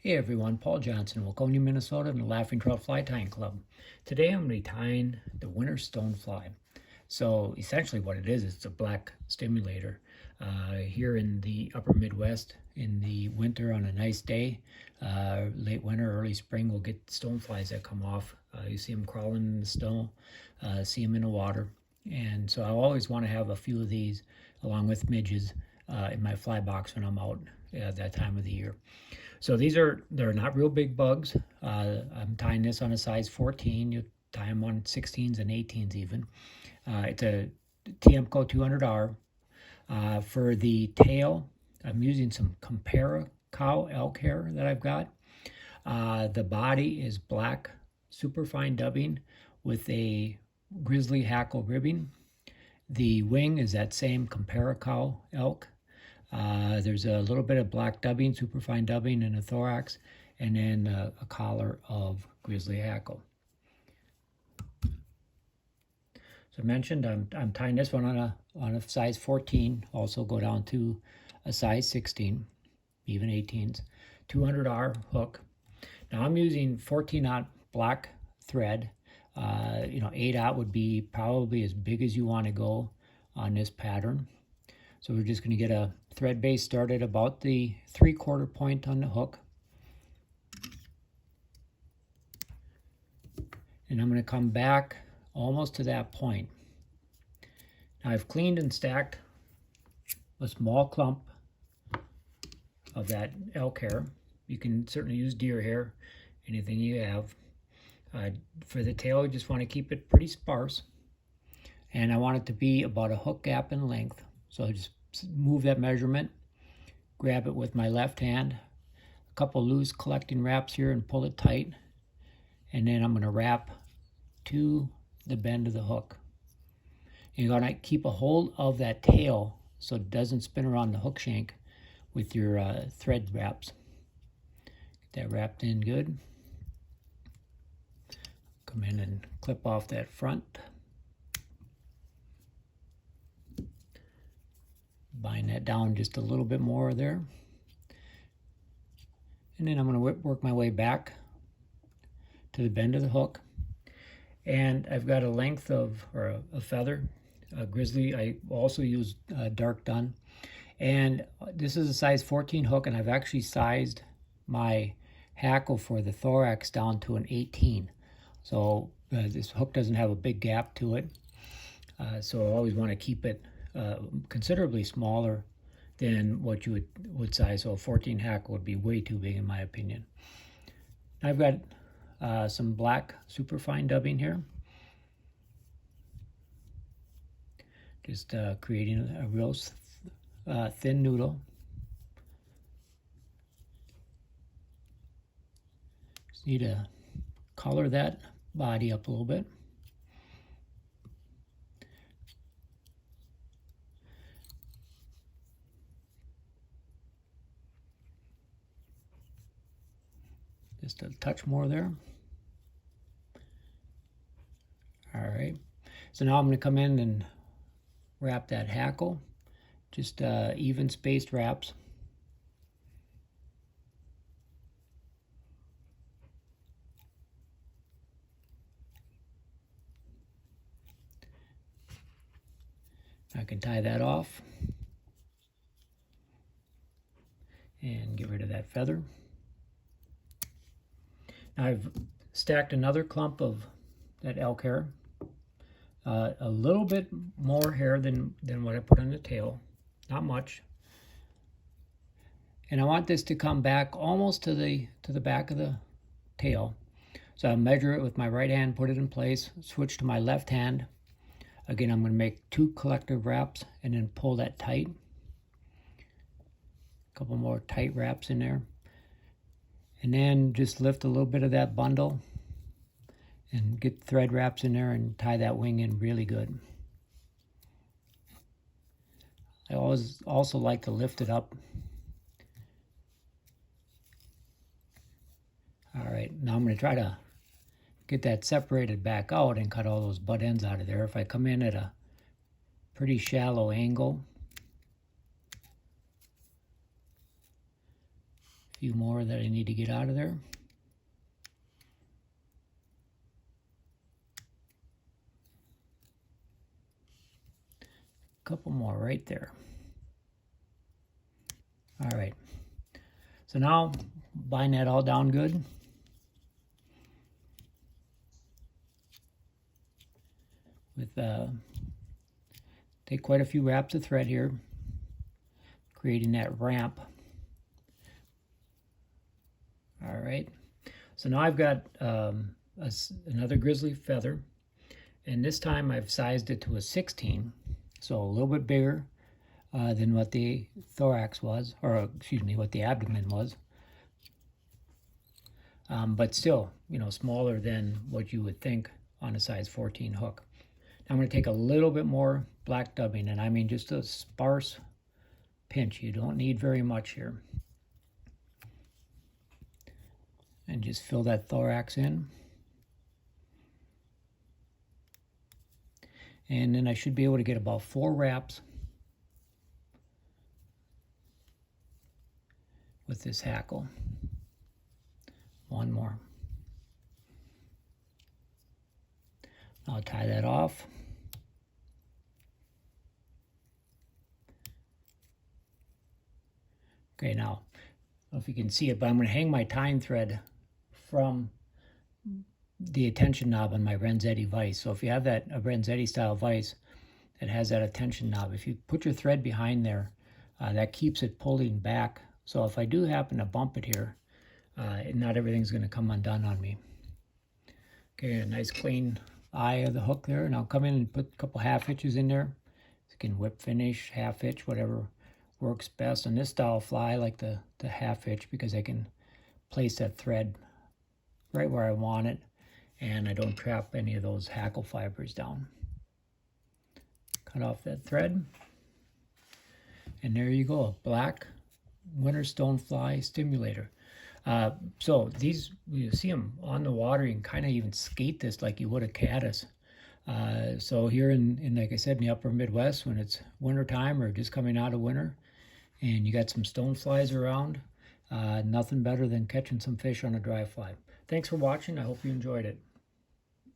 Hey everyone, Paul Johnson, Waconia, Minnesota, and the Laughing Trout Fly Tying Club. Today I'm going to be tying the winter stonefly. So essentially what it is, it's a black stimulator. Here in the upper Midwest, in the winter on a nice day, late winter, early spring, we'll get stoneflies that come off. You see them crawling in the snow, see them in the water. And so I always want to have a few of these along with midges in my fly box when I'm out at that time of the year. So they're not real big bugs. I'm tying this on a size 14. You tie them on 16s and 18s even. It's a Tiemco 200R. For the tail, I'm using some Compara cow elk hair that I've got. The body is black superfine dubbing with a grizzly hackle ribbing. The wing is that same Compara cow elk. There's a little bit of black dubbing, superfine dubbing in the thorax, and then a collar of grizzly hackle. So I mentioned I'm tying this one on a size 14. Also go down to a size 16, even 18s. 200R hook. Now I'm using 14-aught black thread. 8-aught would be probably as big as you want to go on this pattern. So we're just going to get a thread base started about the 3/4 point on the hook. And I'm going to come back almost to that point. Now I've cleaned and stacked a small clump of that elk hair. You can certainly use deer hair, anything you have. For the tail, you just want to keep it pretty sparse. And I want it to be about a hook gap in length. So I just move that measurement, grab it with my left hand, a couple loose collecting wraps here and pull it tight. And then I'm going to wrap to the bend of the hook. And you're going to keep a hold of that tail so it doesn't spin around the hook shank with your thread wraps. Get that wrapped in good. Come in and clip off that front. Bind that down just a little bit more there. And then I'm going to work my way back to the bend of the hook. And I've got a length of, or a feather, a grizzly. I also use dark dun. And this is a size 14 hook, and I've actually sized my hackle for the thorax down to an 18. So this hook doesn't have a big gap to it. So I always want to keep it considerably smaller than what you would size. So a 14 hackle would be way too big in my opinion. I've got some black superfine dubbing here. Just creating a real thin noodle. Just need to color that body up a little bit. Just a touch more there. All right. So now I'm going to come in and wrap that hackle. Just even spaced wraps. I can tie that off and get rid of that feather. Now I've stacked another clump of that elk hair. A little bit more hair than what I put on the tail. Not much. And I want this to come back almost to the back of the tail. So I'll measure it with my right hand, put it in place, switch to my left hand. Again, I'm going to make 2 collective wraps and then pull that tight. A couple more tight wraps in there. And then just lift a little bit of that bundle and get thread wraps in there and tie that wing in really good. I always also like to lift it up. All right, now I'm going to try to get that separated back out and cut all those butt ends out of there. If I come in at a pretty shallow angle few more that I need to get out of there. A couple more right there. All right. So now bind that all down good. With take quite a few wraps of thread here, creating that ramp. All right. So now I've got another grizzly feather, and this time I've sized it to a 16, so a little bit bigger than what the thorax was, or excuse me, what the abdomen was. But still, you know, smaller than what you would think on a size 14 hook. Now I'm going to take a little bit more black dubbing, and I mean just a sparse pinch. You don't need very much here. And just fill that thorax in. And then I should be able to get about 4 wraps with this hackle. One more. I'll tie that off. Okay, now, I don't know if you can see it, but I'm going to hang my tying thread from the attention knob on my Renzetti vise. So if you have that a Renzetti style vise that has that attention knob, if you put your thread behind there, that keeps it pulling back. So if I do happen to bump it here, not everything's going to come undone on me. Okay, a nice clean eye of the hook there, and I'll come in and put a couple half hitches in there. You can whip finish, half hitch, whatever works best. On this style fly, I like the half hitch because I can place that thread right where I want it, and I don't trap any of those hackle fibers down. Cut off that thread, and there you go, a black winter stonefly stimulator. So these, you see them on the water, you can kind of even skate this like you would a caddis. So here in, like I said, in the upper Midwest, when it's winter time or just coming out of winter, and you got some stoneflies around, nothing better than catching some fish on a dry fly. Thanks for watching. I hope you enjoyed it.